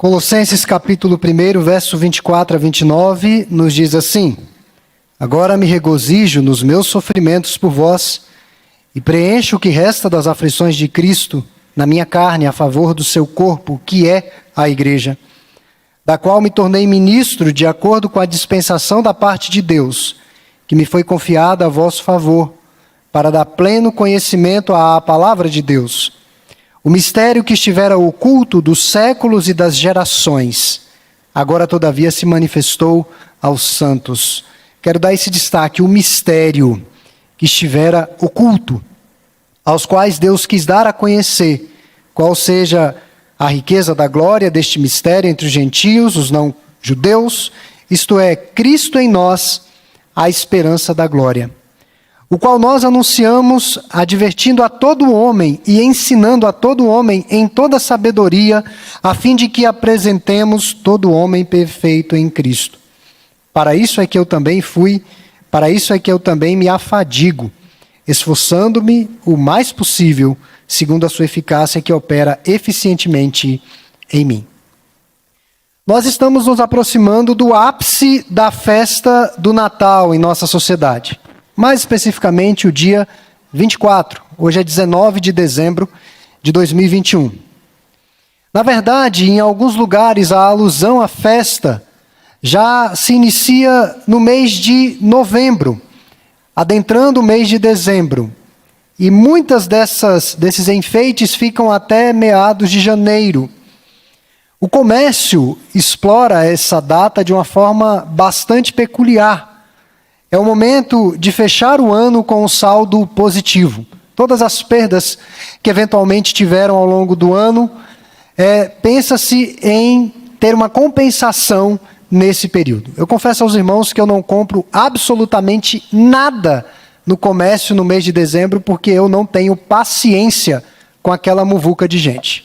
Colossenses capítulo 1, verso 24 a 29, nos diz assim: Agora me regozijo nos meus sofrimentos por vós, e preencho o que resta das aflições de Cristo na minha carne a favor do seu corpo, que é a igreja, da qual me tornei ministro de acordo com a dispensação da parte de Deus, que me foi confiada a vosso favor, para dar pleno conhecimento à palavra de Deus, o mistério que estivera oculto dos séculos e das gerações, agora todavia se manifestou aos santos. Quero dar esse destaque, o mistério que estivera oculto, aos quais Deus quis dar a conhecer, qual seja a riqueza da glória deste mistério entre os gentios, os não-judeus, isto é, Cristo em nós, a esperança da glória, o qual nós anunciamos, advertindo a todo homem e ensinando a todo homem em toda sabedoria, a fim de que apresentemos todo homem perfeito em Cristo. Para isso é que eu também me afadigo, esforçando-me o mais possível, segundo a sua eficácia que opera eficientemente em mim. Nós estamos nos aproximando do ápice da festa do Natal em nossa sociedade. Mais especificamente o dia 24, hoje é 19 de dezembro de 2021. Na verdade, em alguns lugares a alusão à festa já se inicia no mês de novembro, adentrando o mês de dezembro. E muitas desses enfeites ficam até meados de janeiro. O comércio explora essa data de uma forma bastante peculiar. É o momento de fechar o ano com um saldo positivo. Todas as perdas que eventualmente tiveram ao longo do ano, pensa-se em ter uma compensação nesse período. Eu confesso aos irmãos que eu não compro absolutamente nada no comércio no mês de dezembro, porque eu não tenho paciência com aquela muvuca de gente.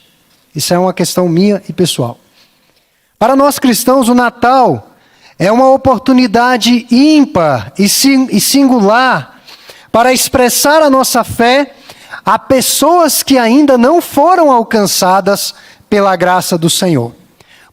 Isso é uma questão minha e pessoal. Para nós cristãos, o Natal é uma oportunidade ímpar e singular para expressar a nossa fé a pessoas que ainda não foram alcançadas pela graça do Senhor.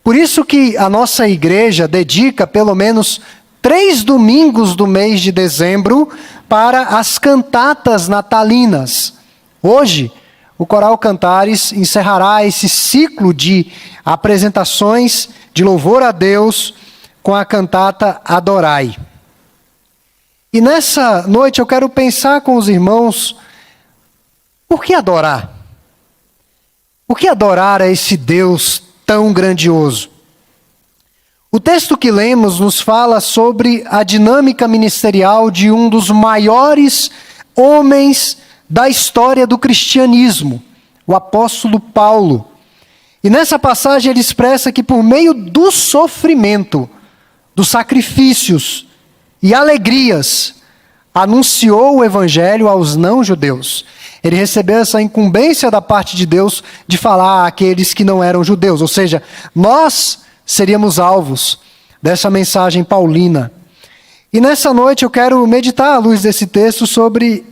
Por isso que a nossa igreja dedica pelo menos 3 domingos do mês de dezembro para as cantatas natalinas. Hoje, o Coral Cantares encerrará esse ciclo de apresentações de louvor a Deus com a cantata Adorai. E nessa noite eu quero pensar com os irmãos, por que adorar? Por que adorar a esse Deus tão grandioso? O texto que lemos nos fala sobre a dinâmica ministerial de um dos maiores homens da história do cristianismo, o apóstolo Paulo. E nessa passagem ele expressa que por meio do sofrimento, dos sacrifícios e alegrias, anunciou o evangelho aos não-judeus. Ele recebeu essa incumbência da parte de Deus de falar àqueles que não eram judeus, ou seja, nós seríamos alvos dessa mensagem paulina. E nessa noite eu quero meditar à luz desse texto sobre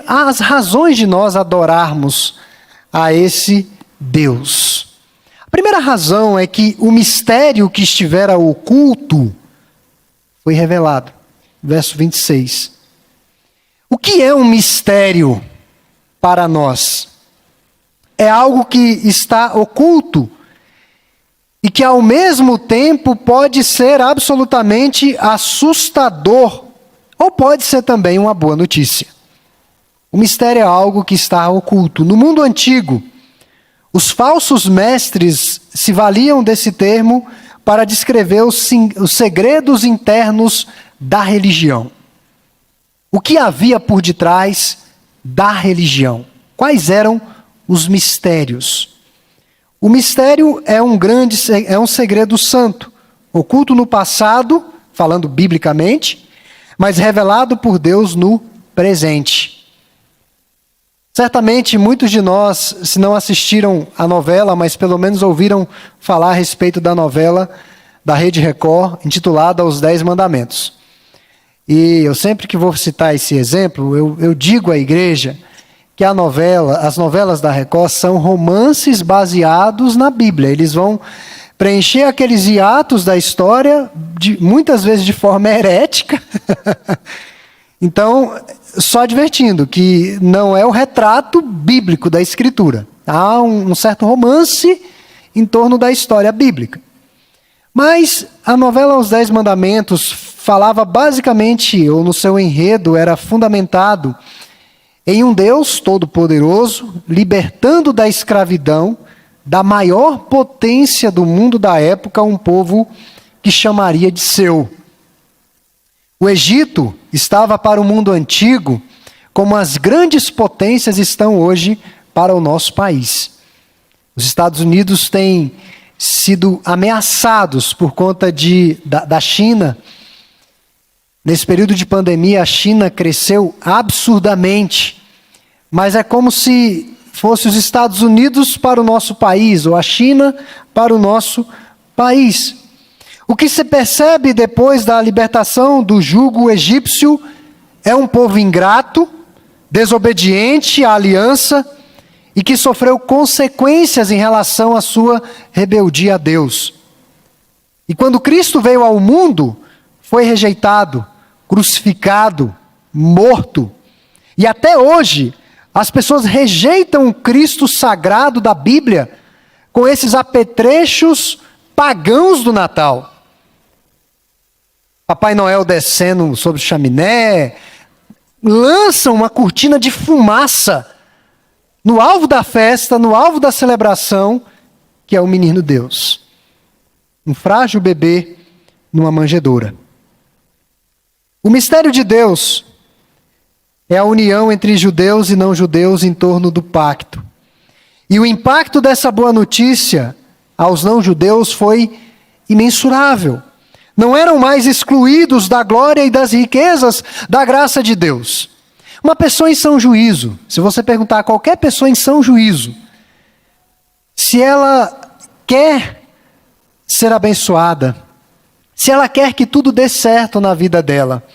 as razões de nós adorarmos a esse Deus. A primeira razão é que o mistério que estivera oculto foi revelado. Verso 26. O que é um mistério para nós? É algo que está oculto e que ao mesmo tempo pode ser absolutamente assustador, ou pode ser também uma boa notícia. O mistério é algo que está oculto. No mundo antigo, os falsos mestres se valiam desse termo para descrever os segredos internos da religião. O que havia por detrás da religião? Quais eram os mistérios? O mistério é um segredo santo, oculto no passado, falando biblicamente, mas revelado por Deus no presente. Certamente muitos de nós, se não assistiram a novela, mas pelo menos ouviram falar a respeito da novela da Rede Record, intitulada Os 10 Mandamentos. E eu sempre que vou citar esse exemplo, eu digo à igreja que as novelas da Record são romances baseados na Bíblia. Eles vão preencher aqueles hiatos da história, muitas vezes de forma herética. Então, só advertindo que não é o retrato bíblico da Escritura. Há um certo romance em torno da história bíblica. Mas a novela Os 10 Mandamentos falava basicamente, ou no seu enredo, era fundamentado em um Deus todo-poderoso, libertando da escravidão, da maior potência do mundo da época, um povo que chamaria de seu. O Egito estava para o mundo antigo como as grandes potências estão hoje para o nosso país. Os Estados Unidos têm sido ameaçados por conta da China. Nesse período de pandemia, a China cresceu absurdamente, mas é como se fosse os Estados Unidos para o nosso país, ou a China para o nosso país. O que se percebe depois da libertação do jugo egípcio é um povo ingrato, desobediente à aliança e que sofreu consequências em relação à sua rebeldia a Deus. E quando Cristo veio ao mundo, foi rejeitado, crucificado, morto. E até hoje, as pessoas rejeitam o Cristo sagrado da Bíblia com esses apetrechos pagãos do Natal. Papai Noel descendo sobre o chaminé, lançam uma cortina de fumaça no alvo da festa, no alvo da celebração, que é o menino Deus. Um frágil bebê numa manjedoura. O mistério de Deus é a união entre judeus e não judeus em torno do pacto. E o impacto dessa boa notícia aos não judeus foi imensurável. Não eram mais excluídos da glória e das riquezas da graça de Deus. Uma pessoa em são juízo, se você perguntar a qualquer pessoa em são juízo, se ela quer ser abençoada, se ela quer que tudo dê certo na vida dela,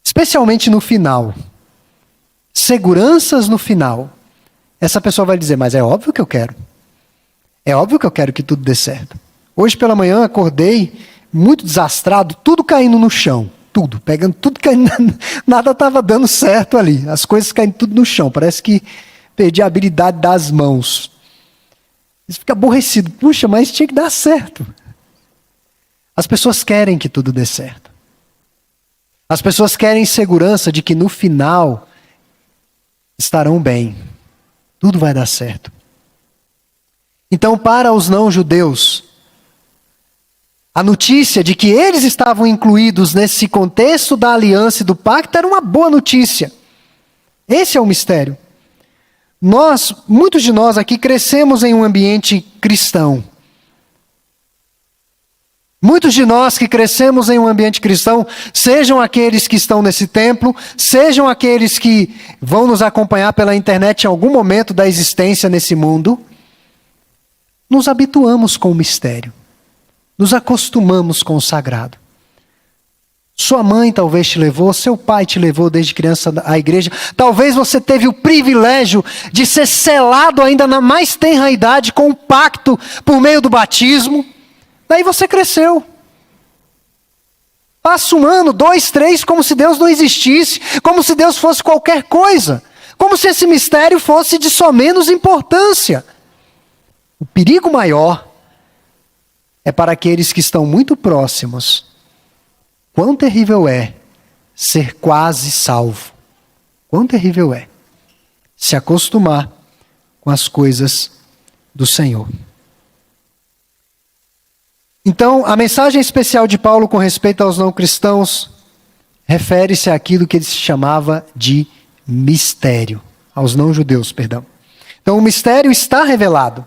especialmente no final, seguranças no final, essa pessoa vai dizer, mas é óbvio que eu quero. É óbvio que eu quero que tudo dê certo. Hoje pela manhã acordei muito desastrado, tudo caindo no chão. Tudo, pegando tudo caindo. Nada estava dando certo ali. As coisas caindo tudo no chão. Parece que perdi a habilidade das mãos. Você fica aborrecido. Puxa, mas tinha que dar certo. As pessoas querem que tudo dê certo. As pessoas querem segurança de que no final estarão bem. Tudo vai dar certo. Então, para os não-judeus, a notícia de que eles estavam incluídos nesse contexto da aliança e do pacto era uma boa notícia. Esse é o mistério. Muitos de nós aqui crescemos em um ambiente cristão. Muitos de nós que crescemos em um ambiente cristão, sejam aqueles que estão nesse templo, sejam aqueles que vão nos acompanhar pela internet em algum momento da existência nesse mundo, nos habituamos com o mistério. Nos acostumamos com o sagrado. Sua mãe talvez te levou, seu pai te levou desde criança à igreja. Talvez você teve o privilégio de ser selado ainda na mais tenra idade com o pacto por meio do batismo. Daí você cresceu. Passa 1 ano, 2, 3, como se Deus não existisse, como se Deus fosse qualquer coisa, como se esse mistério fosse de só menos importância. O perigo maior é para aqueles que estão muito próximos. Quão terrível é ser quase salvo. Quão terrível é se acostumar com as coisas do Senhor. Então, a mensagem especial de Paulo com respeito aos não cristãos refere-se àquilo que ele chamava de mistério. Aos não judeus, perdão. Então, o mistério está revelado.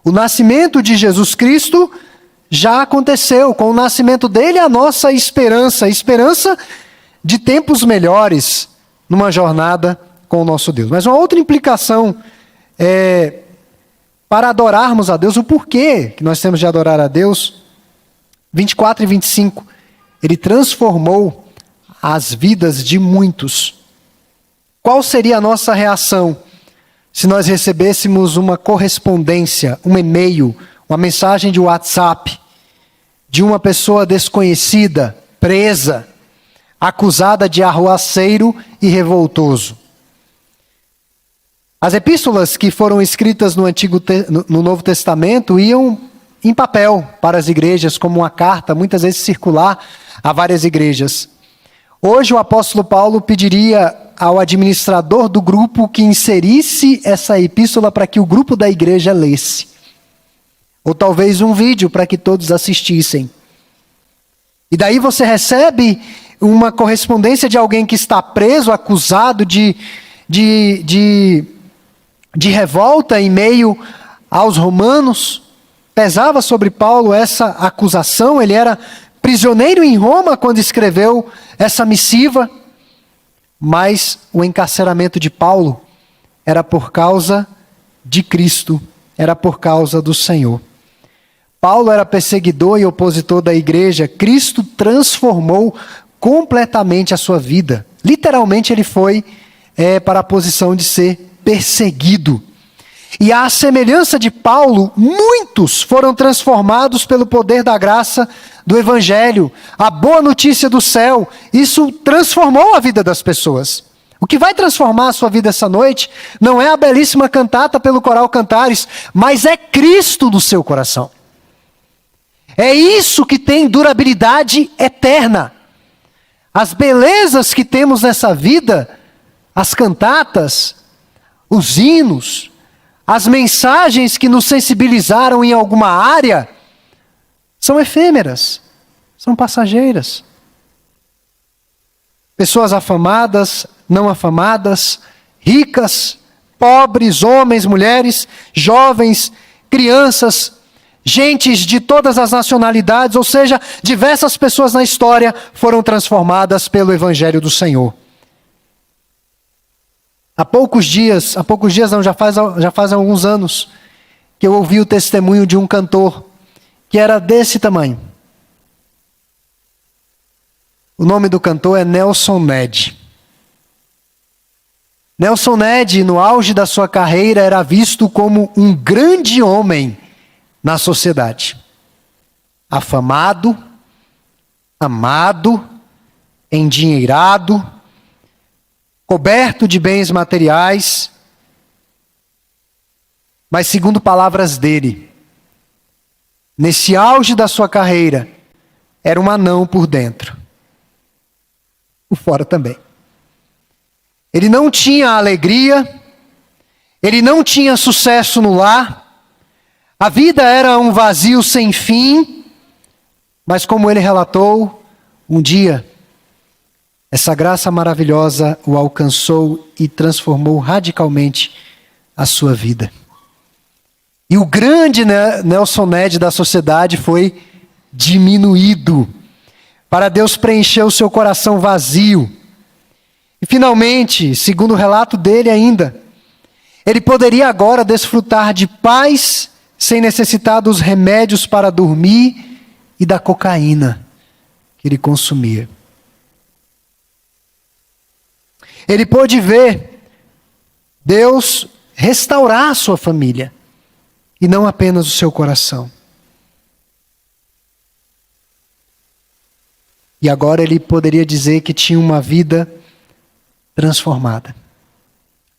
O nascimento de Jesus Cristo já aconteceu. Com o nascimento dele, a nossa esperança. A esperança de tempos melhores numa jornada com o nosso Deus. Mas uma outra implicação para adorarmos a Deus, o porquê que nós temos de adorar a Deus, 24 e 25, ele transformou as vidas de muitos. Qual seria a nossa reação se nós recebêssemos uma correspondência, um e-mail, uma mensagem de WhatsApp de uma pessoa desconhecida, presa, acusada de arruaceiro e revoltoso? As epístolas que foram escritas no Novo Testamento iam em papel para as igrejas, como uma carta, muitas vezes circular a várias igrejas. Hoje o apóstolo Paulo pediria ao administrador do grupo que inserisse essa epístola para que o grupo da igreja lesse. Ou talvez um vídeo para que todos assistissem. E daí você recebe uma correspondência de alguém que está preso, acusado de revolta em meio aos romanos. Pesava sobre Paulo essa acusação, ele era prisioneiro em Roma quando escreveu essa missiva, mas o encarceramento de Paulo era por causa de Cristo, era por causa do Senhor. Paulo era perseguidor e opositor da igreja, Cristo transformou completamente a sua vida. Literalmente ele foi para a posição de ser perseguido. E à semelhança de Paulo, muitos foram transformados pelo poder da graça do Evangelho, a boa notícia do céu. Isso transformou a vida das pessoas. O que vai transformar a sua vida essa noite não é a belíssima cantata pelo Coral Cantares, mas é Cristo no seu coração. É isso que tem durabilidade eterna. As belezas que temos nessa vida, as cantatas, os hinos, as mensagens que nos sensibilizaram em alguma área, são efêmeras, são passageiras. Pessoas afamadas, não afamadas, ricas, pobres, homens, mulheres, jovens, crianças, gentes de todas as nacionalidades, ou seja, diversas pessoas na história foram transformadas pelo Evangelho do Senhor. Há poucos dias não, já faz alguns anos, que eu ouvi o testemunho de um cantor que era desse tamanho. O nome do cantor é Nelson Ned. Nelson Ned, no auge da sua carreira, era visto como um grande homem na sociedade. Afamado, amado, endinheirado, coberto de bens materiais, mas segundo palavras dele, nesse auge da sua carreira, era um anão por dentro. Por fora também. Ele não tinha alegria, ele não tinha sucesso no lar, a vida era um vazio sem fim, mas como ele relatou, um dia, essa graça maravilhosa o alcançou e transformou radicalmente a sua vida. E o grande Nelson Ned da sociedade foi diminuído, para Deus preencher o seu coração vazio. E finalmente, segundo o relato dele ainda, ele poderia agora desfrutar de paz sem necessitar dos remédios para dormir e da cocaína que ele consumia. Ele pôde ver Deus restaurar a sua família e não apenas o seu coração. E agora ele poderia dizer que tinha uma vida transformada.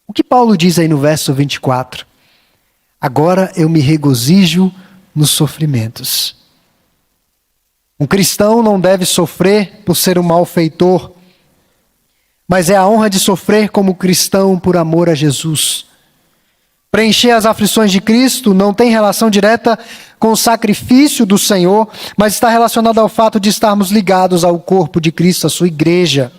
O que Paulo diz aí no verso 24? Agora eu me regozijo nos sofrimentos. Um cristão não deve sofrer por ser um malfeitor, mas é a honra de sofrer como cristão por amor a Jesus. Preencher as aflições de Cristo não tem relação direta com o sacrifício do Senhor, mas está relacionado ao fato de estarmos ligados ao corpo de Cristo, a sua igreja.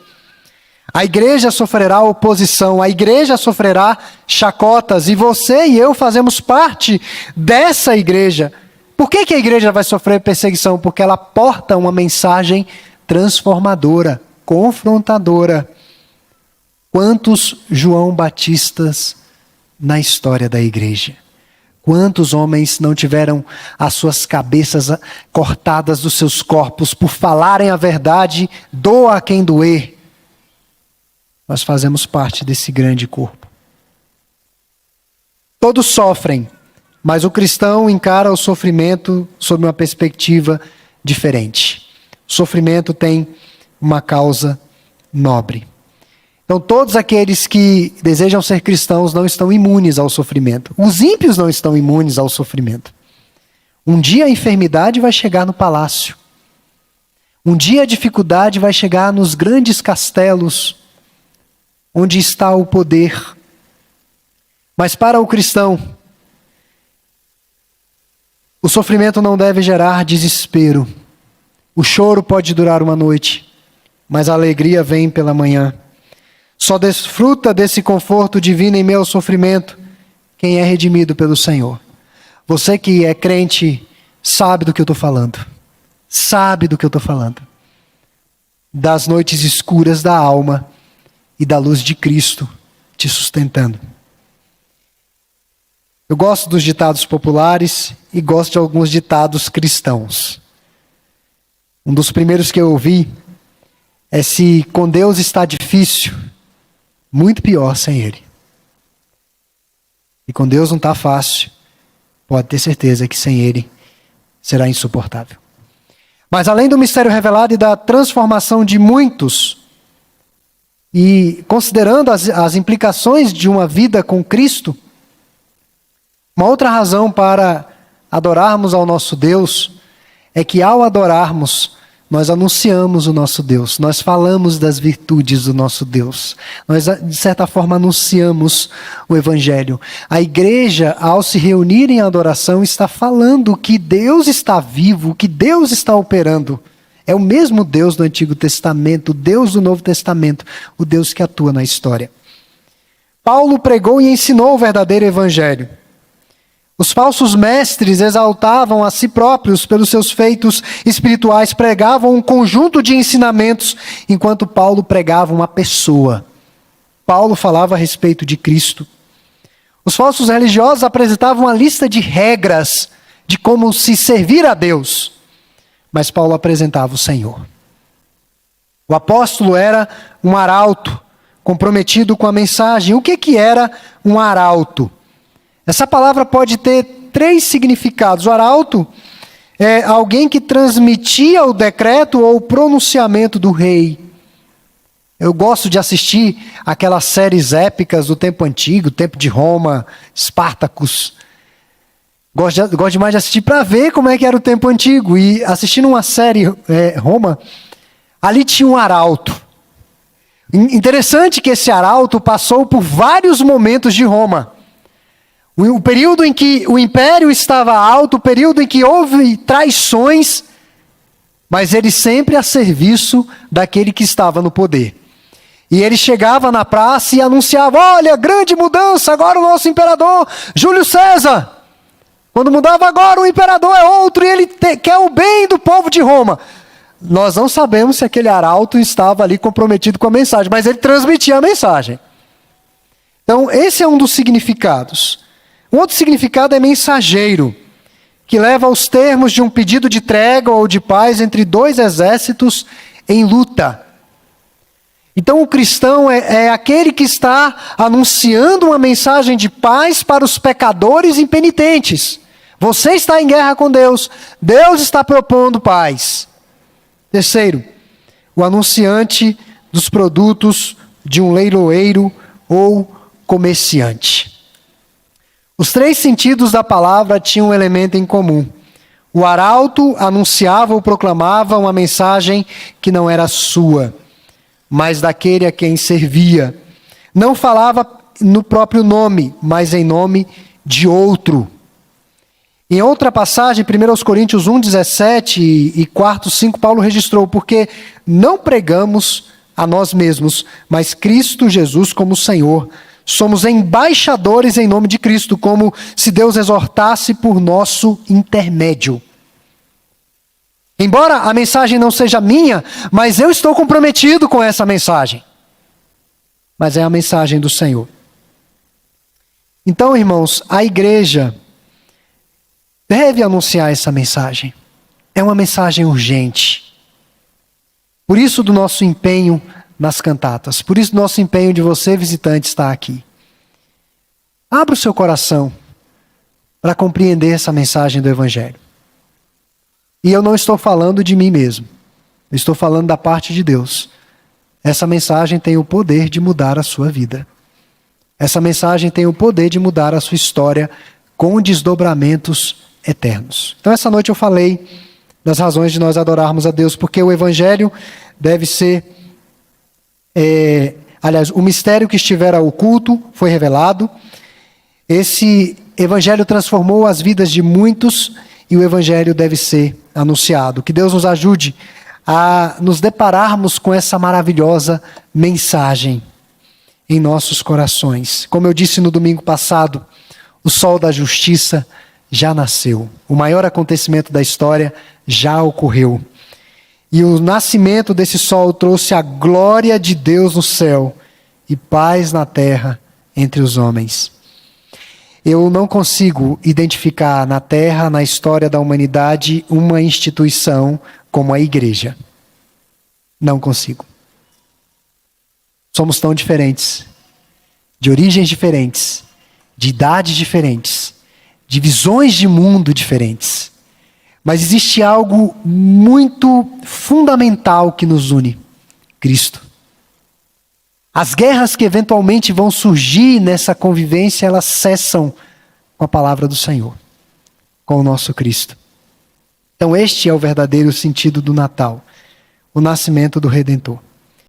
A igreja sofrerá oposição, a igreja sofrerá chacotas, e você e eu fazemos parte dessa igreja. Por que a igreja vai sofrer perseguição? Porque ela porta uma mensagem transformadora, confrontadora. Quantos João Batistas na história da igreja? Quantos homens não tiveram as suas cabeças cortadas dos seus corpos por falarem a verdade, doa a quem doer? Nós fazemos parte desse grande corpo. Todos sofrem, mas o cristão encara o sofrimento sob uma perspectiva diferente. O sofrimento tem uma causa nobre. Então, todos aqueles que desejam ser cristãos não estão imunes ao sofrimento. Os ímpios não estão imunes ao sofrimento. Um dia a enfermidade vai chegar no palácio. Um dia a dificuldade vai chegar nos grandes castelos, onde está o poder. Mas para o cristão, o sofrimento não deve gerar desespero. O choro pode durar uma noite, mas a alegria vem pela manhã. Só desfruta desse conforto divino em meio ao sofrimento quem é redimido pelo Senhor. Você que é crente sabe do que eu estou falando. Sabe do que eu estou falando. Das noites escuras da alma e da luz de Cristo te sustentando. Eu gosto dos ditados populares e gosto de alguns ditados cristãos. Um dos primeiros que eu ouvi é: se com Deus está difícil, muito pior sem Ele. E com Deus não está fácil, pode ter certeza que sem Ele será insuportável. Mas além do mistério revelado e da transformação de muitos, e considerando as implicações de uma vida com Cristo, uma outra razão para adorarmos ao nosso Deus é que ao adorarmos, nós anunciamos o nosso Deus, nós falamos das virtudes do nosso Deus, nós de certa forma anunciamos o Evangelho. A igreja, ao se reunir em adoração, está falando que Deus está vivo, que Deus está operando. É o mesmo Deus do Antigo Testamento, o Deus do Novo Testamento, o Deus que atua na história. Paulo pregou e ensinou o verdadeiro Evangelho. Os falsos mestres exaltavam a si próprios pelos seus feitos espirituais, pregavam um conjunto de ensinamentos, enquanto Paulo pregava uma pessoa. Paulo falava a respeito de Cristo. Os falsos religiosos apresentavam uma lista de regras de como se servir a Deus, mas Paulo apresentava o Senhor. O apóstolo era um arauto, comprometido com a mensagem. O que era um arauto? Essa palavra pode ter 3 significados. O arauto é alguém que transmitia o decreto ou o pronunciamento do rei. Eu gosto de assistir aquelas séries épicas do tempo antigo, tempo de Roma, Espartacus. Gosto demais de assistir para ver como é que era o tempo antigo. E assistindo uma série Roma, ali tinha um arauto. Interessante que esse arauto passou por vários momentos de Roma. O período em que o império estava alto, o período em que houve traições, mas ele sempre a serviço daquele que estava no poder. E ele chegava na praça e anunciava: olha, grande mudança, agora o nosso imperador, Júlio César. Quando mudava agora, o imperador é outro e ele quer o bem do povo de Roma. Nós não sabemos se aquele arauto estava ali comprometido com a mensagem, mas ele transmitia a mensagem. Então, esse é um dos significados. Um outro significado é mensageiro, que leva aos termos de um pedido de trégua ou de paz entre 2 exércitos em luta. Então o cristão é aquele que está anunciando uma mensagem de paz para os pecadores impenitentes. Você está em guerra com Deus, Deus está propondo paz. Terceiro, o anunciante dos produtos de um leiloeiro ou comerciante. Os 3 sentidos da palavra tinham um elemento em comum. O arauto anunciava ou proclamava uma mensagem que não era sua, mas daquele a quem servia. Não falava no próprio nome, mas em nome de outro. Em outra passagem, 1 Coríntios 1:17 e 4:5, Paulo registrou: porque não pregamos a nós mesmos, mas Cristo Jesus como Senhor. Somos embaixadores em nome de Cristo, como se Deus exortasse por nosso intermédio. Embora a mensagem não seja minha, mas eu estou comprometido com essa mensagem. Mas é a mensagem do Senhor. Então, irmãos, a igreja deve anunciar essa mensagem. É uma mensagem urgente. Por isso, do nosso empenho nas cantatas. Por isso, nosso empenho de você, visitante, está aqui. Abra o seu coração para compreender essa mensagem do Evangelho. E eu não estou falando de mim mesmo. Eu estou falando da parte de Deus. Essa mensagem tem o poder de mudar a sua vida. Essa mensagem tem o poder de mudar a sua história com desdobramentos eternos. Então, essa noite eu falei das razões de nós adorarmos a Deus, porque o Evangelho deve ser... o mistério que estivera oculto foi revelado. Esse Evangelho transformou as vidas de muitos e o Evangelho deve ser anunciado. Que Deus nos ajude a nos depararmos com essa maravilhosa mensagem em nossos corações. Como eu disse no domingo passado, o sol da justiça já nasceu. O maior acontecimento da história já ocorreu. E o nascimento desse sol trouxe a glória de Deus no céu e paz na terra entre os homens. Eu não consigo identificar na terra, na história da humanidade, uma instituição como a igreja. Não consigo. Somos tão diferentes, de origens diferentes, de idades diferentes, de visões de mundo diferentes. Mas existe algo muito fundamental que nos une: Cristo. As guerras que eventualmente vão surgir nessa convivência, elas cessam com a palavra do Senhor, com o nosso Cristo. Então este é o verdadeiro sentido do Natal, o nascimento do Redentor.